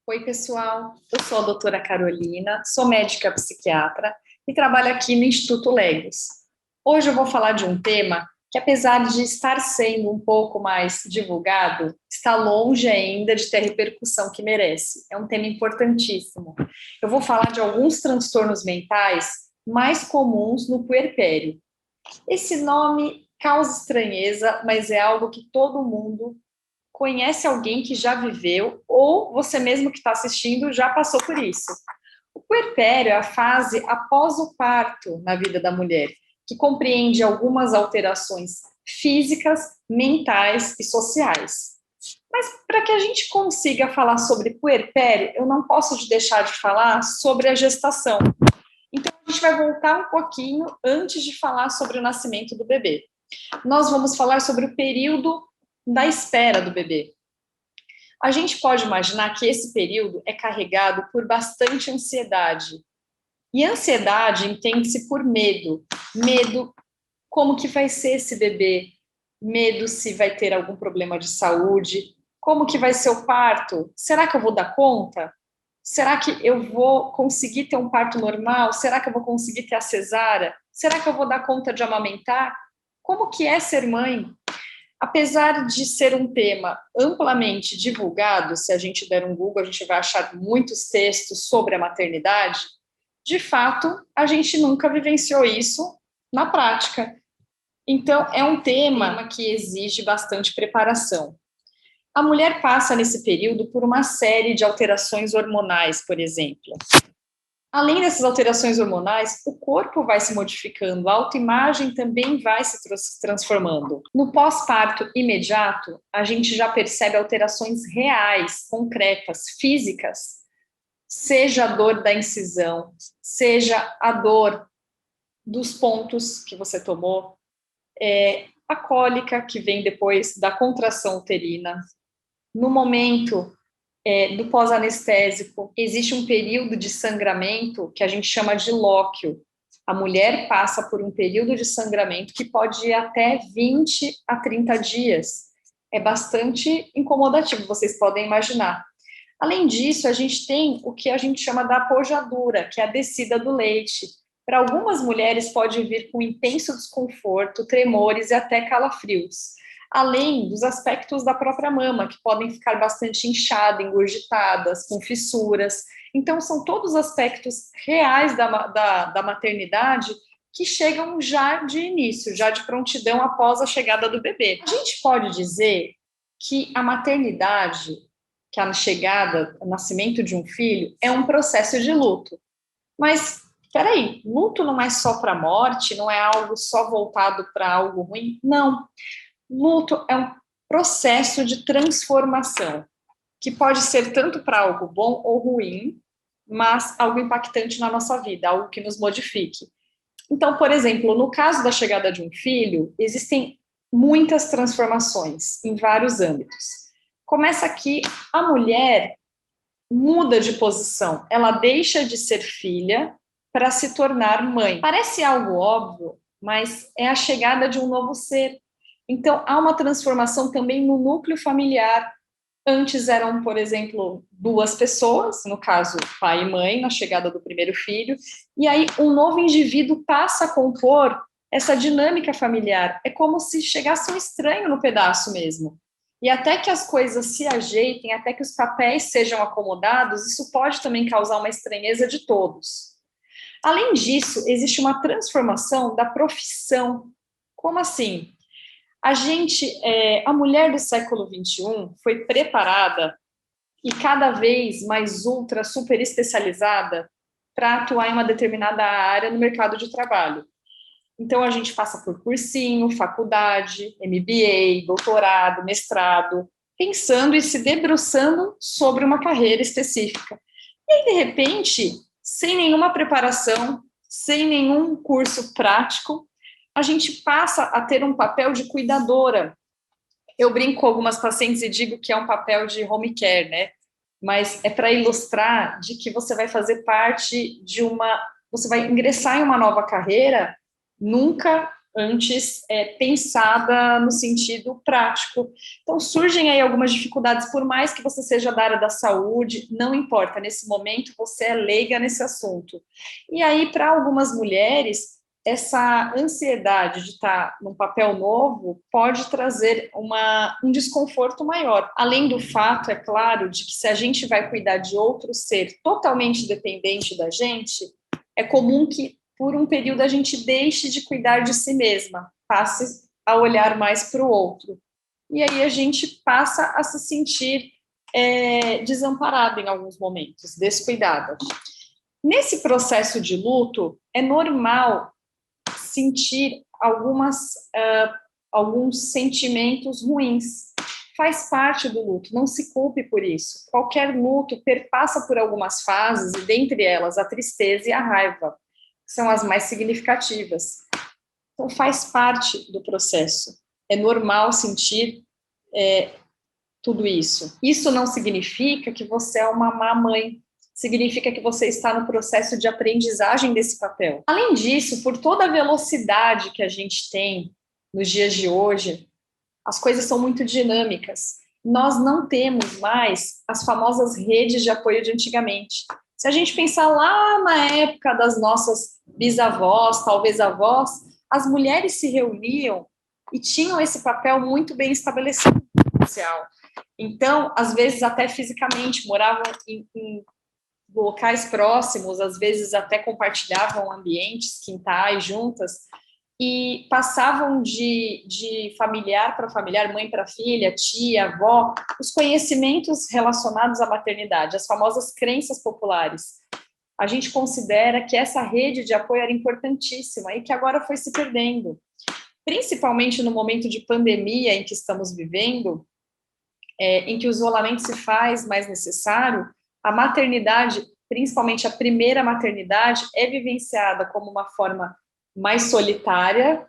Oi, pessoal. Eu sou a doutora Carolina, sou médica psiquiatra e trabalho aqui no Instituto Legos. Hoje eu vou falar de um tema que, apesar de estar sendo um pouco mais divulgado, está longe ainda de ter a repercussão que merece. É um tema importantíssimo. Eu vou falar de alguns transtornos mentais mais comuns no puerpério. Esse nome causa estranheza, mas é algo que todo mundo conhece alguém que já viveu, ou você mesmo que está assistindo já passou por isso. O puerpério é a fase após o parto na vida da mulher, que compreende algumas alterações físicas, mentais e sociais. Mas para que a gente consiga falar sobre puerpério, eu não posso deixar de falar sobre a gestação. Então, a gente vai voltar um pouquinho antes de falar sobre o nascimento do bebê. Nós vamos falar sobre o período da espera do bebê. A gente pode imaginar que esse período é carregado por bastante ansiedade. E ansiedade entende-se por medo. Medo, como que vai ser esse bebê? Medo se vai ter algum problema de saúde. Como que vai ser o parto? Será que eu vou dar conta? Será que eu vou conseguir ter um parto normal? Será que eu vou conseguir ter a cesárea? Será que eu vou dar conta de amamentar? Como que é ser mãe? Apesar de ser um tema amplamente divulgado, se a gente der um Google, a gente vai achar muitos textos sobre a maternidade, de fato, a gente nunca vivenciou isso na prática. Então, é um tema que exige bastante preparação. A mulher passa nesse período por uma série de alterações hormonais, por exemplo. Além dessas alterações hormonais, o corpo vai se modificando, a autoimagem também vai se transformando. No pós-parto imediato, a gente já percebe alterações reais, concretas, físicas, seja a dor da incisão, seja a dor dos pontos que você tomou, a cólica que vem depois da contração uterina. No momento do pós-anestésico, existe um período de sangramento que a gente chama de lóquio. A mulher passa por um período de sangramento que pode ir até 20 a 30 dias. É bastante incomodativo, vocês podem imaginar. Além disso, a gente tem o que a gente chama da apojadura, que é a descida do leite. Para algumas mulheres pode vir com intenso desconforto, tremores e até calafrios, além dos aspectos da própria mama, que podem ficar bastante inchadas, engurgitadas, com fissuras. Então, são todos aspectos reais da maternidade que chegam já de início, já de prontidão após a chegada do bebê. A gente pode dizer que a maternidade, que a chegada, o nascimento de um filho, é um processo de luto. Mas, peraí, luto não é só para a morte, não é algo só voltado para algo ruim? Não. Luto é um processo de transformação, que pode ser tanto para algo bom ou ruim, mas algo impactante na nossa vida, algo que nos modifique. Então, por exemplo, no caso da chegada de um filho, existem muitas transformações em vários âmbitos. Começa aqui, a mulher muda de posição, ela deixa de ser filha para se tornar mãe. Parece algo óbvio, mas é a chegada de um novo ser. Então, há uma transformação também no núcleo familiar. Antes eram, por exemplo, duas pessoas, no caso, pai e mãe, na chegada do primeiro filho, e aí um novo indivíduo passa a compor essa dinâmica familiar. É como se chegasse um estranho no pedaço mesmo. E até que as coisas se ajeitem, até que os papéis sejam acomodados, isso pode também causar uma estranheza de todos. Além disso, existe uma transformação da profissão. Como assim? A mulher do século XXI foi preparada e cada vez mais super especializada para atuar em uma determinada área no mercado de trabalho. Então, a gente passa por cursinho, faculdade, MBA, doutorado, mestrado, pensando e se debruçando sobre uma carreira específica. E aí, de repente, sem nenhuma preparação, sem nenhum curso prático, a gente passa a ter um papel de cuidadora. Eu brinco com algumas pacientes e digo que é um papel de home care, né? Mas é para ilustrar de que você vai fazer parte você vai ingressar em uma nova carreira, nunca antes pensada no sentido prático. Então, surgem aí algumas dificuldades, por mais que você seja da área da saúde, não importa, nesse momento você é leiga nesse assunto. E aí, para algumas mulheres, essa ansiedade de estar num papel novo pode trazer um desconforto maior. Além do fato, é claro, de que se a gente vai cuidar de outro ser totalmente dependente da gente, é comum que por um período a gente deixe de cuidar de si mesma, passe a olhar mais para o outro. E aí a gente passa a se sentir desamparada em alguns momentos, descuidada. Nesse processo de luto, é normal sentir alguns sentimentos ruins. Faz parte do luto, não se culpe por isso. Qualquer luto perpassa por algumas fases, e dentre elas a tristeza e a raiva, que são as mais significativas. Então, faz parte do processo. É normal sentir tudo isso. Isso não significa que você é uma má mãe, significa que você está no processo de aprendizagem desse papel. Além disso, por toda a velocidade que a gente tem nos dias de hoje, as coisas são muito dinâmicas. Nós não temos mais as famosas redes de apoio de antigamente. Se a gente pensar lá na época das nossas bisavós, talvez avós, as mulheres se reuniam e tinham esse papel muito bem estabelecido social. Então, às vezes até fisicamente, moravam em locais próximos, às vezes até compartilhavam ambientes, quintais juntas, e passavam de familiar para familiar, mãe para filha, tia, avó, os conhecimentos relacionados à maternidade, as famosas crenças populares. A gente considera que essa rede de apoio era importantíssima e que agora foi se perdendo. Principalmente no momento de pandemia em que estamos vivendo, em que o isolamento se faz mais necessário, a maternidade, principalmente a primeira maternidade, é vivenciada como uma forma mais solitária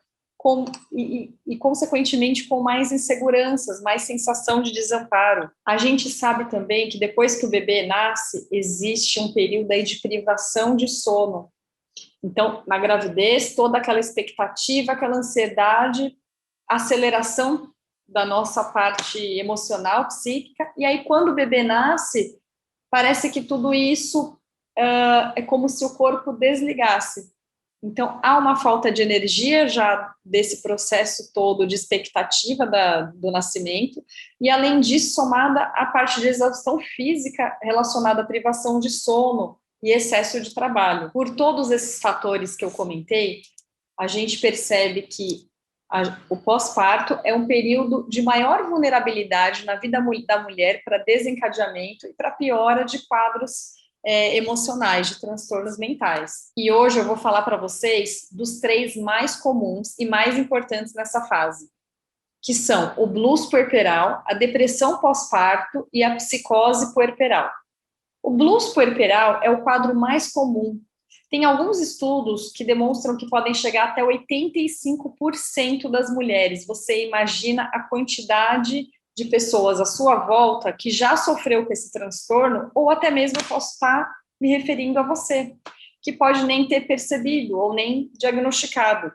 e, consequentemente, com mais inseguranças, mais sensação de desamparo. A gente sabe também que depois que o bebê nasce, existe um período aí de privação de sono. Então, na gravidez, toda aquela expectativa, aquela ansiedade, aceleração da nossa parte emocional, psíquica, e aí quando o bebê nasce, parece que tudo isso é como se o corpo desligasse. Então, há uma falta de energia já desse processo todo de expectativa do nascimento, e além disso, somada a parte de exaustão física relacionada à privação de sono e excesso de trabalho. Por todos esses fatores que eu comentei, a gente percebe que o pós-parto é um período de maior vulnerabilidade na vida da mulher para desencadeamento e para piora de quadros emocionais, de transtornos mentais. E hoje eu vou falar para vocês dos 3 mais comuns e mais importantes nessa fase, que são o blues puerperal, a depressão pós-parto e a psicose puerperal. O blues puerperal é o quadro mais comum. Tem alguns estudos que demonstram que podem chegar até 85% das mulheres. Você imagina a quantidade de pessoas à sua volta que já sofreu com esse transtorno, ou até mesmo eu posso estar me referindo a você, que pode nem ter percebido ou nem diagnosticado.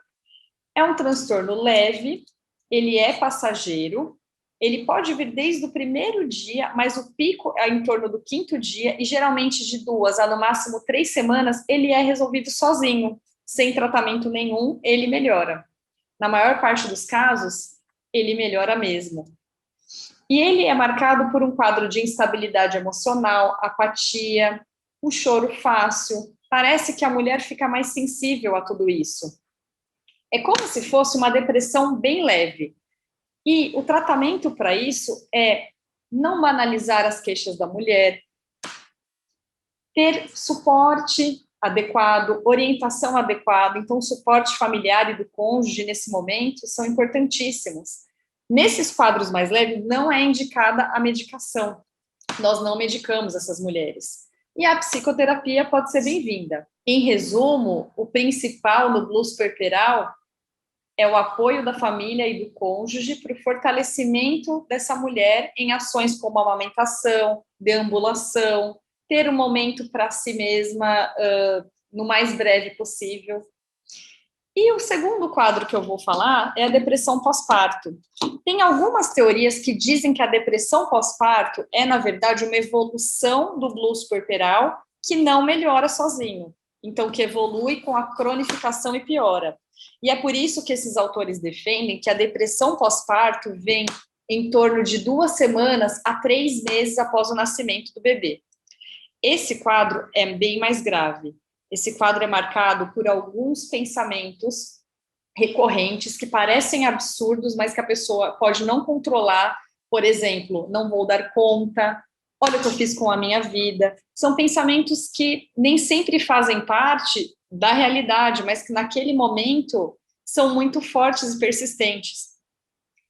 É um transtorno leve, ele é passageiro, ele pode vir desde o primeiro dia, mas o pico é em torno do 5º dia, e geralmente de 2 a no máximo 3 semanas, ele é resolvido sozinho, sem tratamento nenhum, ele melhora. Na maior parte dos casos, ele melhora mesmo. E ele é marcado por um quadro de instabilidade emocional, apatia, um choro fácil. Parece que a mulher fica mais sensível a tudo isso. É como se fosse uma depressão bem leve. E o tratamento para isso é não banalizar as queixas da mulher, ter suporte adequado, orientação adequada. Então, o suporte familiar e do cônjuge nesse momento são importantíssimos. Nesses quadros mais leves, não é indicada a medicação. Nós não medicamos essas mulheres. E a psicoterapia pode ser bem-vinda. Em resumo, o principal no blues puerperal é o apoio da família e do cônjuge para o fortalecimento dessa mulher em ações como amamentação, deambulação, ter um momento para si mesma no mais breve possível. E o segundo quadro que eu vou falar é a depressão pós-parto. Tem algumas teorias que dizem que a depressão pós-parto é, na verdade, uma evolução do blues puerperal que não melhora sozinho. Então, que evolui com a cronificação e piora. E é por isso que esses autores defendem que a depressão pós-parto vem em torno de 2 semanas a 3 meses após o nascimento do bebê. Esse quadro é bem mais grave. Esse quadro é marcado por alguns pensamentos recorrentes que parecem absurdos, mas que a pessoa pode não controlar. Por exemplo, não vou dar conta, olha o que eu fiz com a minha vida. São pensamentos que nem sempre fazem parte da realidade, mas que naquele momento são muito fortes e persistentes.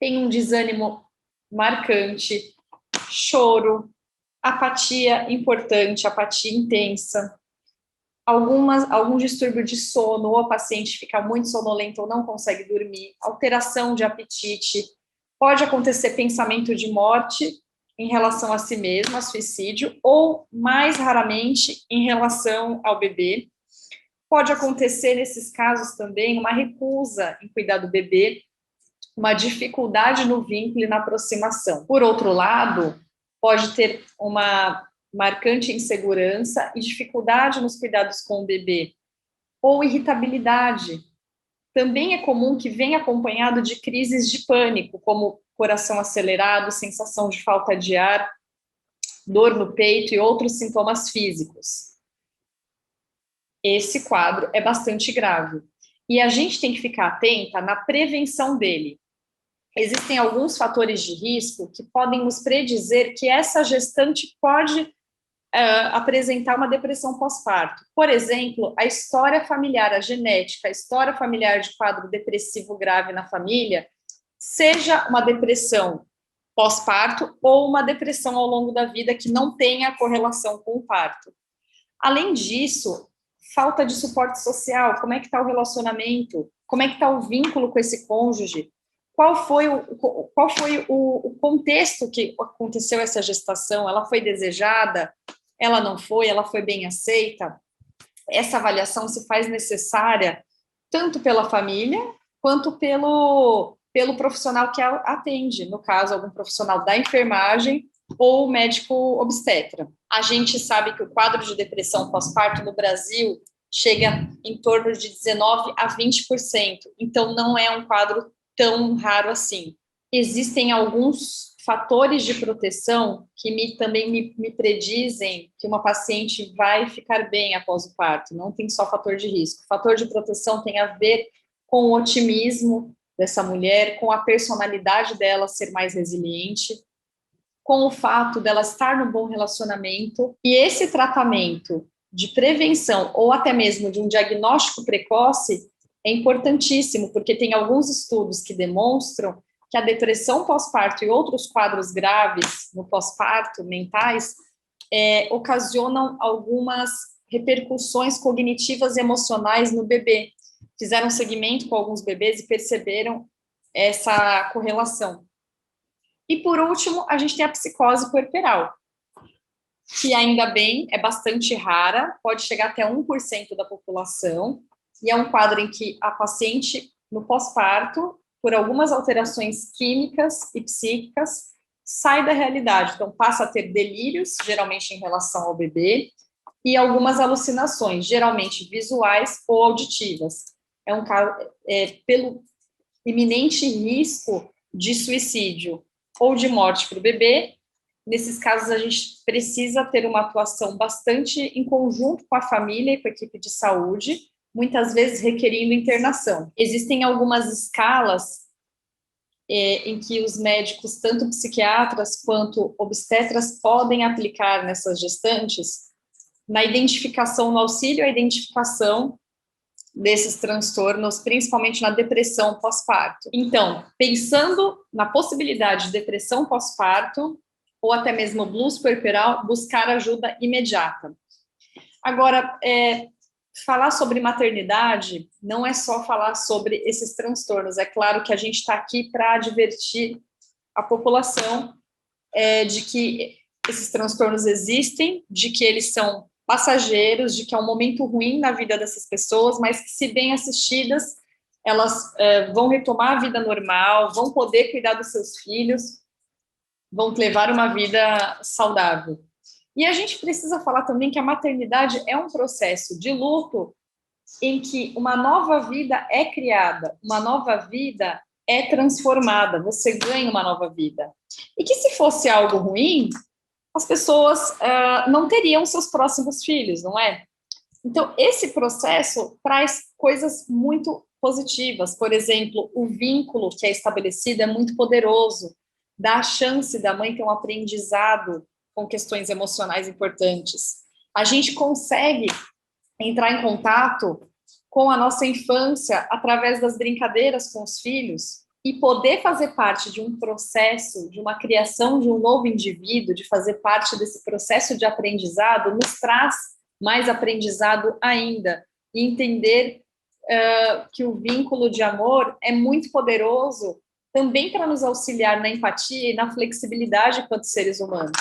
Tem um desânimo marcante, choro, apatia importante, apatia intensa, algum distúrbio de sono, ou a paciente fica muito sonolenta ou não consegue dormir, alteração de apetite, pode acontecer pensamento de morte em relação a si mesma, suicídio, ou, mais raramente, em relação ao bebê. Pode acontecer, nesses casos também, uma recusa em cuidar do bebê, uma dificuldade no vínculo e na aproximação. Por outro lado, pode ter uma marcante insegurança e dificuldade nos cuidados com o bebê, ou irritabilidade. Também é comum que venha acompanhado de crises de pânico, como coração acelerado, sensação de falta de ar, dor no peito e outros sintomas físicos. Esse quadro é bastante grave. E a gente tem que ficar atenta na prevenção dele. Existem alguns fatores de risco que podem nos predizer que essa gestante pode apresentar uma depressão pós-parto. Por exemplo, a história familiar, a genética, a história familiar de quadro depressivo grave na família, seja uma depressão pós-parto ou uma depressão ao longo da vida que não tenha correlação com o parto. Além disso, falta de suporte social, como é que está o relacionamento, como é que está o vínculo com esse cônjuge, qual foi o contexto que aconteceu essa gestação, ela foi desejada, ela não foi, ela foi bem aceita. Essa avaliação se faz necessária tanto pela família quanto pelo profissional que atende, no caso, algum profissional da enfermagem ou médico obstetra. A gente sabe que o quadro de depressão pós-parto no Brasil chega em torno de 19% a 20%, então não é um quadro tão raro assim. Existem alguns fatores de proteção que também me predizem que uma paciente vai ficar bem após o parto, não tem só fator de risco. O fator de proteção tem a ver com o otimismo dessa mulher, com a personalidade dela ser mais resiliente, com o fato dela estar no bom relacionamento, e esse tratamento de prevenção ou até mesmo de um diagnóstico precoce é importantíssimo, porque tem alguns estudos que demonstram que a depressão pós-parto e outros quadros graves no pós-parto, mentais, ocasionam algumas repercussões cognitivas e emocionais no bebê. Fizeram segmento com alguns bebês e perceberam essa correlação. E, por último, a gente tem a psicose puerperal, que ainda bem é bastante rara, pode chegar até 1% da população, e é um quadro em que a paciente, no pós-parto, por algumas alterações químicas e psíquicas, sai da realidade, então passa a ter delírios, geralmente em relação ao bebê, e algumas alucinações, geralmente visuais ou auditivas. É um caso, pelo iminente risco de suicídio ou de morte para o bebê. Nesses casos, a gente precisa ter uma atuação bastante em conjunto com a família e com a equipe de saúde, muitas vezes requerindo internação. Existem algumas escalas em que os médicos, tanto psiquiatras quanto obstetras, podem aplicar nessas gestantes na identificação, no auxílio à identificação desses transtornos, principalmente na depressão pós-parto. Então, pensando na possibilidade de depressão pós-parto, ou até mesmo blues puerperal, buscar ajuda imediata. Agora, falar sobre maternidade não é só falar sobre esses transtornos. É claro que a gente está aqui para advertir a população de que esses transtornos existem, de que eles são passageiros, de que é um momento ruim na vida dessas pessoas, mas que, se bem assistidas, elas vão retomar a vida normal, vão poder cuidar dos seus filhos, vão levar uma vida saudável. E a gente precisa falar também que a maternidade é um processo de luto em que uma nova vida é criada, uma nova vida é transformada, você ganha uma nova vida. E que se fosse algo ruim, as pessoas não teriam seus próximos filhos, não é? Então, esse processo traz coisas muito positivas. Por exemplo, o vínculo que é estabelecido é muito poderoso, dá a chance da mãe ter um aprendizado com questões emocionais importantes. A gente consegue entrar em contato com a nossa infância através das brincadeiras com os filhos e poder fazer parte de um processo, de uma criação de um novo indivíduo, de fazer parte desse processo de aprendizado, nos traz mais aprendizado ainda, e entender que o vínculo de amor é muito poderoso também para nos auxiliar na empatia e na flexibilidade quanto seres humanos.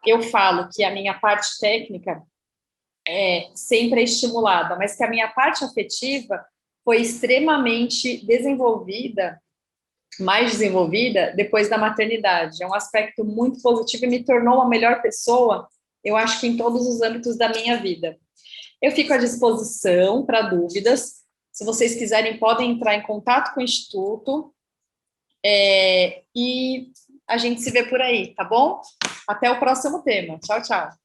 Eu falo que a minha parte técnica sempre é estimulada, mas que a minha parte afetiva foi extremamente desenvolvida, mais desenvolvida, depois da maternidade. É um aspecto muito positivo e me tornou uma melhor pessoa, eu acho que em todos os âmbitos da minha vida. Eu fico à disposição para dúvidas. Se vocês quiserem, podem entrar em contato com o Instituto e a gente se vê por aí, tá bom? Até o próximo tema. Tchau, tchau.